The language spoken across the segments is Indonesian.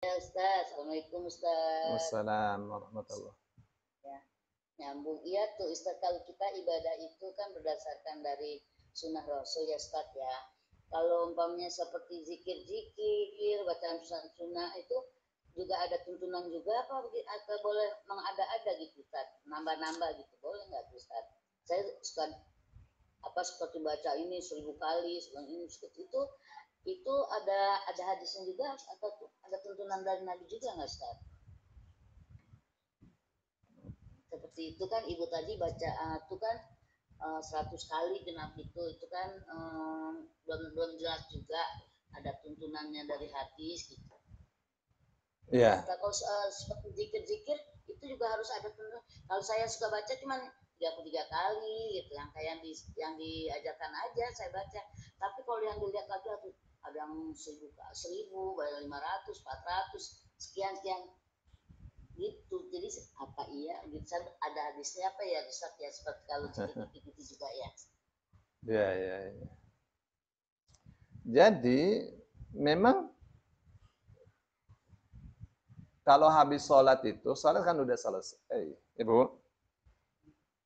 Ya Ustaz, Assalamualaikum Ustaz. Wassalamualaikum warahmatullahi. Ya, nyambung. Iya tuh Ustaz, kalau kita ibadah itu kan berdasarkan dari sunnah Rasul ya Ustaz ya. Kalau umpamanya seperti zikir-zikir, bacaan sunnah itu juga ada tuntunan juga apa atau boleh mengada-ada gitu Ustaz, nambah-nambah gitu, boleh nggak Ustaz? Saya suka apa seperti baca ini 1000 kali, sebelum ini seperti itu ada hadisnya juga atau ada tuntunan dari Nabi juga nggak Ustaz? Seperti itu kan ibu tadi baca itu kan 100 kali genap itu kan belum jelas juga ada tuntunannya dari hadis gitu. Iya. Kalau seperti zikir-zikir itu juga harus ada tuntunan. Kalau saya suka baca cuma 33 kali gitu, yang kayak yang diajarkan aja saya baca. Tapi kalau yang dilihat lagi ada yang 1000, 500, 400, sekian gitu. Jadi apa iya gitu, ada hadisnya apa ya Ustaz ya, seperti kalau gitu juga ya. Ya. Jadi memang kalau habis sholat itu, sholat kan udah selesai, Ibu.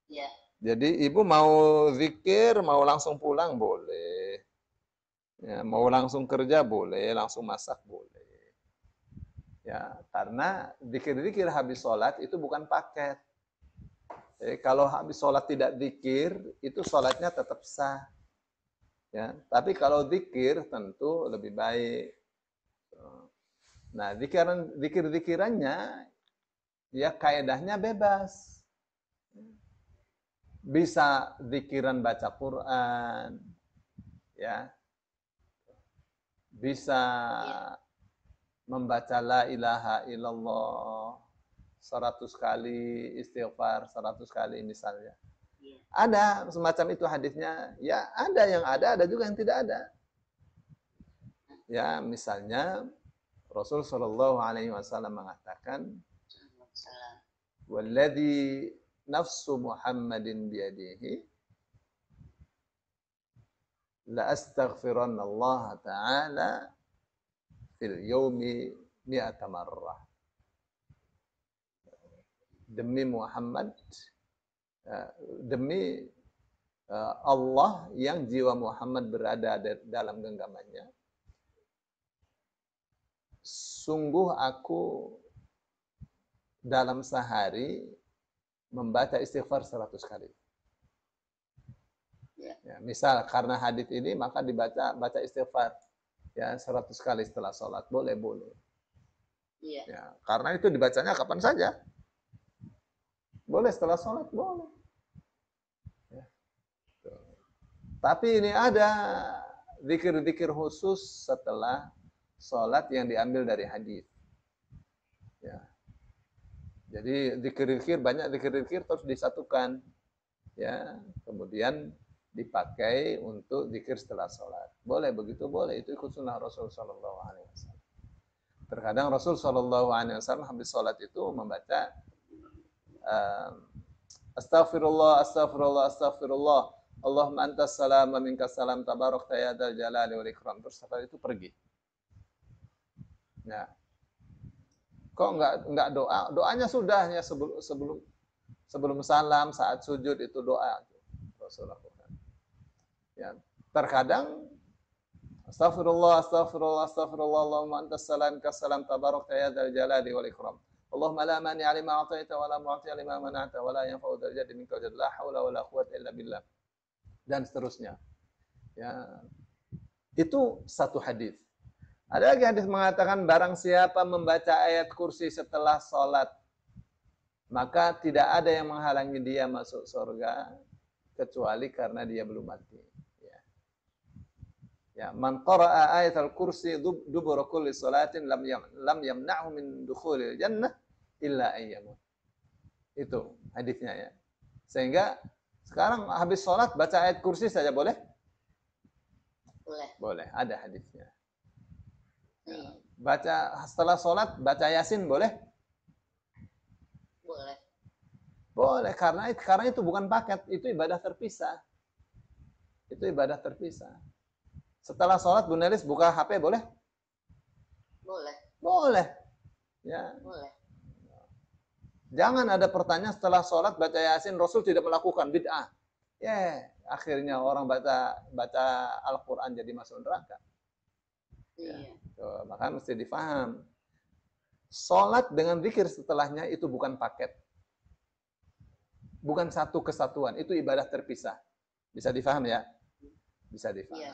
Iya. Jadi Ibu mau zikir, mau langsung pulang boleh. Ya, mau langsung kerja boleh, langsung masak boleh. Ya, karena zikir-zikir habis sholat itu bukan paket. Kalau habis sholat tidak zikir, itu sholatnya tetap sah. Ya, tapi kalau zikir tentu lebih baik. Nah, zikir-zikirannya ya kaedahnya bebas. Bisa zikiran baca Quran, ya. Bisa membaca la ilaha illallah 100 kali, istighfar 100 kali misalnya. Ada semacam itu hadisnya. Ya, ada juga yang tidak ada. Ya, misalnya Rasul Shallallahu Alaihi Wasallam mengatakan, "Walladhi nafsu Muhammadin biyadihi, la astaghfiranna Allah Ta'ala fil yawmi mi'ata marrah." Demi Muhammad, demi Allah yang jiwa Muhammad berada dalam genggamannya, sungguh aku dalam sehari membaca istighfar 100 kali. Ya, misal karena hadits ini maka baca istighfar ya 100 kali setelah sholat, boleh. Ya, karena itu dibacanya kapan saja. Boleh setelah sholat, boleh. Ya. Tapi ini ada zikir-zikir khusus setelah sholat yang diambil dari hadis. Ya. Jadi zikir-zikir, banyak zikir-zikir terus disatukan. Ya, kemudian dipakai untuk zikir setelah sholat. Boleh begitu, boleh. Itu ikut sunnah Rasul Sallallahu Alaihi Wasallam. Terkadang Rasul Sallallahu Alaihi Wasallam habis sholat itu membaca Astaghfirullah, Astaghfirullah, Astaghfirullah. Allahumma antas salam wa minkas salam tabarak ya dzal jalali wal ikram. Terus setelah itu pergi. Nah, kok enggak doa? Doanya sudah ya sebelum salam, saat sujud itu doa. Rasulullah. Ya, terkadang Astaghfirullah, Astaghfirullah, Astaghfirullah, Allahumma antas salam minkas salam tabarak ya dzal jalali wal ikram. Allahumma la mani'a lima a'taita wa la mu'tiya lima mana'ta wa la yanfa'u dzal jaddi minkal jadd, la haula wa la quwwata illa billah. Dan seterusnya. Ya. Itu satu hadis. Ada lagi hadis mengatakan barang siapa membaca ayat kursi setelah sholat, maka tidak ada yang menghalangi dia masuk surga kecuali karena dia belum mati. Ya, man qara'a ayatul kursi dubura kulli salatin lam yamna'hu min dukhulil jannah illa ayyamut. Itu hadisnya ya. Sehingga sekarang habis sholat baca ayat kursi saja boleh? Boleh, ada hadisnya. Ya. Baca setelah sholat baca Yasin boleh? Boleh, karena itu bukan paket, itu ibadah terpisah. Itu ibadah terpisah. Setelah sholat Bu Nelis buka HP boleh? Boleh. Ya. Boleh. Jangan ada pertanyaan setelah sholat baca Yasin, Rasul tidak melakukan bid'ah. Akhirnya orang baca Al-Quran jadi masuk neraka. Iya. Maka mesti difaham. Sholat dengan zikir setelahnya itu bukan paket. Bukan satu kesatuan, itu ibadah terpisah. Bisa difaham ya? Bisa difaham. Iya.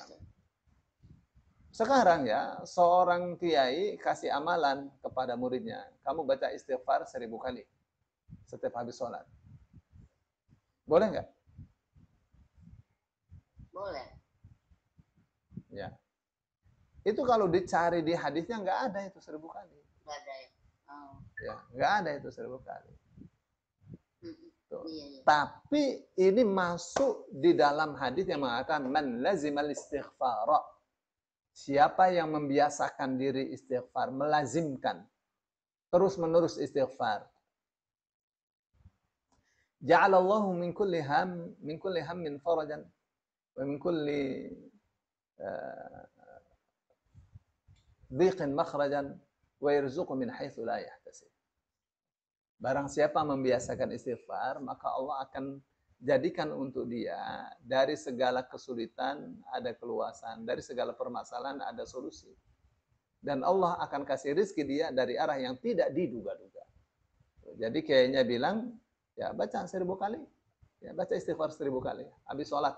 Sekarang ya, seorang kiai kasih amalan kepada muridnya. Kamu baca istighfar 1000 kali setiap habis sholat. Boleh nggak? Boleh. Ya. Itu kalau dicari di hadisnya nggak ada itu 1000 kali. Nggak ada ya? Oh. Ya, nggak ada itu 1000 kali. Tuh. Iya. Tapi ini masuk di dalam hadis yang mengatakan man lazimal istighfara. Siapa yang membiasakan diri istighfar, melazimkan terus-menerus istighfar. Ja'alallahu min kulli hammin farajan wa min kulli dhiqin makhrajan wa yarzuqu min haitsu la yahtasib. Barang siapa membiasakan istighfar, maka Allah akan jadikan untuk dia dari segala kesulitan ada keluasan, dari segala permasalahan ada solusi. Dan Allah akan kasih rezeki dia dari arah yang tidak diduga-duga. Jadi kayaknya bilang, ya baca 1000 kali. Ya baca istighfar 1000 kali habis sholat.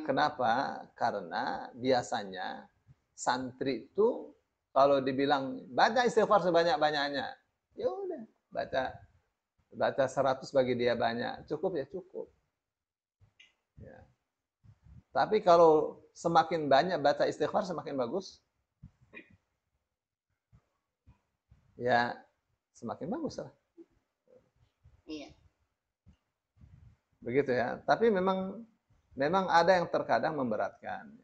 Kenapa? Karena biasanya santri itu kalau dibilang baca istighfar sebanyak-banyaknya, ya udah baca 100 bagi dia banyak, cukup ya cukup. Ya. Tapi kalau semakin banyak baca istighfar semakin bagus, ya semakin bagus lah. Iya. Begitu ya. Tapi memang ada yang terkadang memberatkan.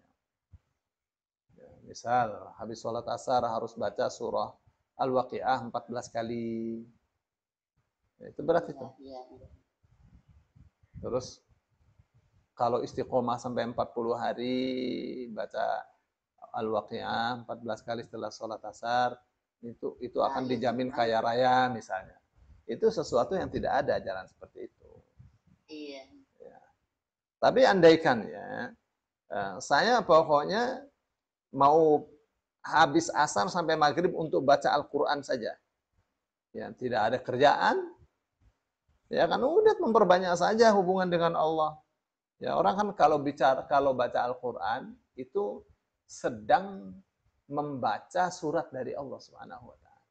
Ya, misal habis sholat asar harus baca surah Al-Waqi'ah 14 kali. Ya, itu berat itu. Iya. Terus kalau istiqomah sampai 40 hari baca Al-Waqi'ah 14 kali setelah sholat asar, itu akan dijamin kaya raya misalnya. Itu sesuatu yang tidak ada jalan seperti itu. Iya. Ya. Tapi andaikan ya, saya pokoknya mau habis asar sampai maghrib untuk baca Al-Quran saja. Ya, tidak ada kerjaan. Ya kan udah memperbanyak saja hubungan dengan Allah. Ya, orang kan kalau baca Al-Quran itu sedang membaca surat dari Allah Subhanahu wa taala.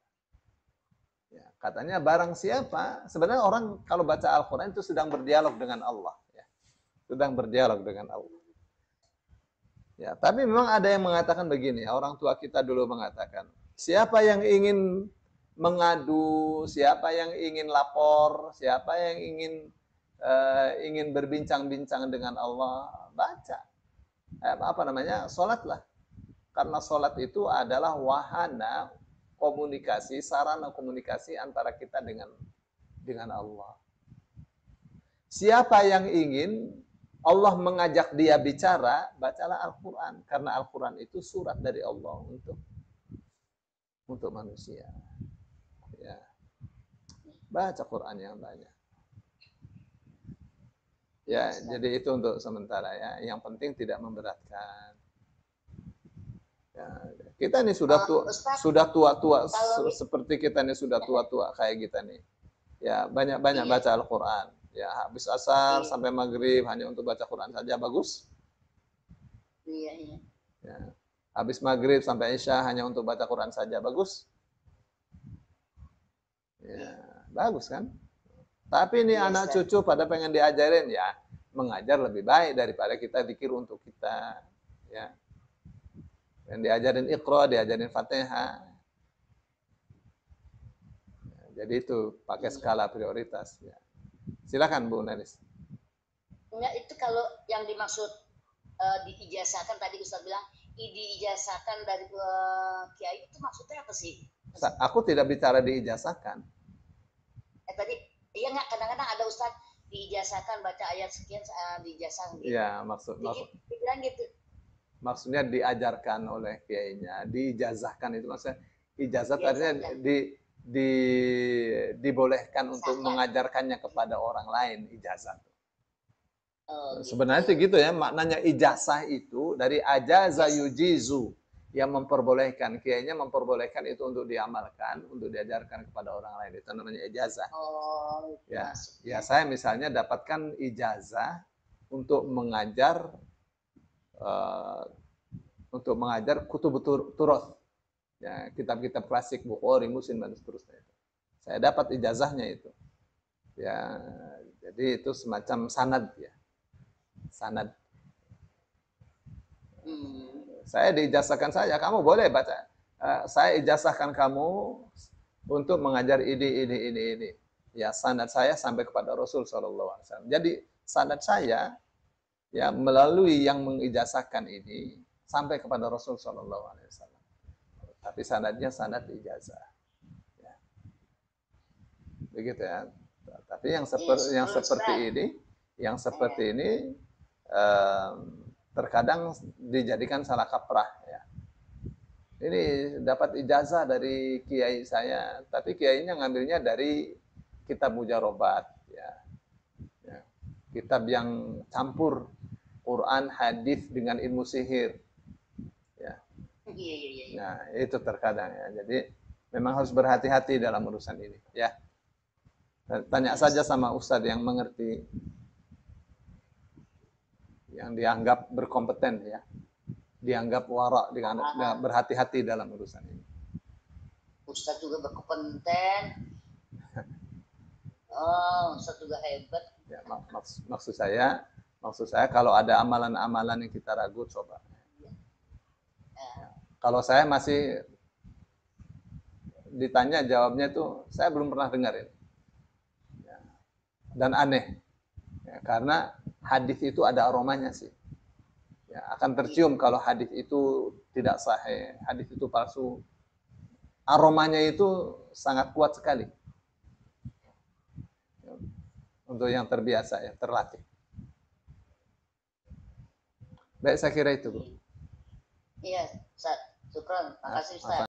Ya, katanya barang siapa, sebenarnya orang kalau baca Al-Quran itu sedang berdialog dengan Allah, ya. Sedang berdialog dengan Allah. Ya, tapi memang ada yang mengatakan begini, orang tua kita dulu mengatakan, siapa yang ingin mengadu, siapa yang ingin lapor, siapa yang ingin berbincang-bincang dengan Allah, baca. Sholatlah. Karena sholat itu adalah wahana komunikasi, sarana komunikasi antara kita dengan Allah. Siapa yang ingin Allah mengajak dia bicara, bacalah Al-Quran. Karena Al-Quran itu surat dari Allah untuk manusia. Ya. Baca Quran yang banyak. Ya, jadi itu untuk sementara ya. Yang penting tidak memberatkan. Ya, kita nih sudah tua-tua seperti kita nih sudah tua-tua kayak kita nih. Ya, banyak-banyak baca Al-Quran. Ya, habis asar sampai maghrib hanya untuk baca Quran saja bagus. Iya. Ya. Habis maghrib sampai isya hanya untuk baca Quran saja bagus. Ya, bagus kan? Tapi ini anak cucu pada pengen diajarin ya, mengajar lebih baik daripada kita zikir untuk kita. Ya. Yang diajarin Iqra, diajarin Fatihah. Ya, jadi itu pakai skala prioritas. Ya. Silakan Bu Naris. Enggak, itu kalau yang dimaksud diijazahkan tadi Ustaz bilang diijazahkan dari kiai itu maksudnya apa sih? Aku tidak bicara diijazahkan. Tadi iya nggak, kadang-kadang ada Ustaz diijazahkan baca ayat sekian diijazahkan gitu. Iya, maksudnya diajarkan oleh kiainya, diijazahkan itu maksudnya Ijazah artinya dibolehkan untuk mengajarkannya kepada orang lain, ijazah. Oh, Sebenarnya gitu. gitu ya, maknanya ijazah itu dari ajaza yujizu, yang memperbolehkan, kiainya memperbolehkan itu untuk diamalkan, untuk diajarkan kepada orang lain, itu namanya ijazah. Oh, Ya, maksudnya. ya saya misalnya dapatkan ijazah untuk mengajar kutub turoth, ya, kitab-kitab klasik Bukhari, Muslim dan seterusnya. Saya dapat ijazahnya itu. Ya, jadi itu semacam sanad ya. Sanad. Saya diijazahkan saja, kamu boleh baca. Saya ijazahkan kamu untuk mengajar ini. Ya, sanad saya sampai kepada Rasul SAW. Jadi sanad saya ya melalui yang mengijazahkan ini sampai kepada Rasul SAW. Tapi sanadnya sanad ijazah. Ya. Begitu ya. Tapi yang seperti ini terkadang dijadikan salah kaprah ya. Ini dapat ijazah dari kiai saya, tapi kiainya ngambilnya dari kitab mujarobat ya. Ya. Kitab yang campur Quran, hadis dengan ilmu sihir. Ya. Nah, itu terkadang ya. Jadi memang harus berhati-hati dalam urusan ini ya. Tanya saja sama ustadz yang mengerti, yang dianggap berkompeten ya, dianggap warak, dianggap berhati-hati dalam urusan ini. Ustadz juga berkompeten. Oh, Ustadz juga hebat. Ya, maksud saya kalau ada amalan-amalan yang kita ragu, coba. Ya. Kalau saya masih ditanya jawabnya itu saya belum pernah dengar ini. Ya. Dan aneh. Ya, karena hadis itu ada aromanya sih. Ya, akan tercium kalau hadis itu tidak sahih, hadis itu palsu. Aromanya itu sangat kuat sekali. Ya, untuk yang terbiasa, yang terlatih. Baik, saya kira itu, Bu. Iya, Ustaz. Syukran. Makasih, Ustaz.